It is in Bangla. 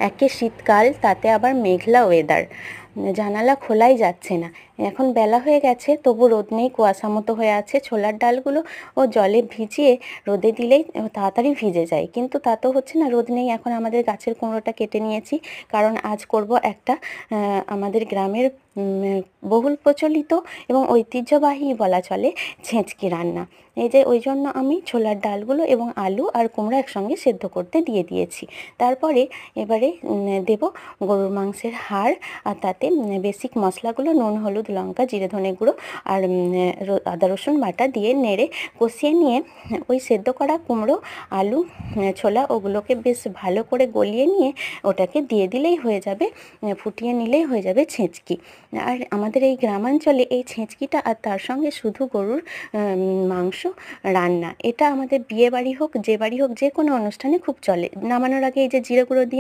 একে শীতকাল, তাতে আবার মেঘলা ওয়েদার, জানালা খোলাই যাচ্ছে না। এখন বেলা হয়ে গেছে, তবু রোদ নেই, কুয়াশা মতো হয়ে আছে। ছোলার ডালগুলো ও জলে ভিজিয়ে রোদে দিলেই তাড়াতাড়ি ভিজে যায়, কিন্তু তা তো হচ্ছে না, রোদ নেই। এখন আমাদের গাছের কুমড়োটা কেটে নিয়েছি, কারণ আজ করব একটা আমাদের গ্রামের বহুল প্রচলিত এবং ঐতিহ্যবাহী বলা চলে ছেঁচকি রান্না। এই যে ওই জন্য আমি ছোলার ডালগুলো এবং আলু আর কুমড়ো একসঙ্গে সেদ্ধ করতে দিয়ে দিয়েছি। তারপরে এবারে দেব গরুর মাংসের হাড়, আর তাতে বেসিক মশলাগুলো নুন, হলুদ, লঙ্কা, জিরে, ধনে গুঁড়ো আর আদা রসুন বাটা দিয়ে নেড়ে কষিয়ে নিয়ে ওই সেদ্ধ করা কুমড়ো, আলু, ছোলা ওগুলোকে বেশ ভালো করে গলিয়ে নিয়ে ওটাকে দিয়ে দিলেই হয়ে যাবে, ফুটিয়ে নিলেই হয়ে যাবে ছেঁচকি। আর আমাদের এই গ্রামাঞ্চলে এই ছেঁচকিটা আর তার সঙ্গে শুধু গরুর মাংস রান্না, এটা আমাদের বিয়ে বাড়ি হোক, যে বাড়ি হোক, যে কোনো অনুষ্ঠানে খুব চলে। নামানোর আগে এই যে জিরে গুঁড়ো দিয়ে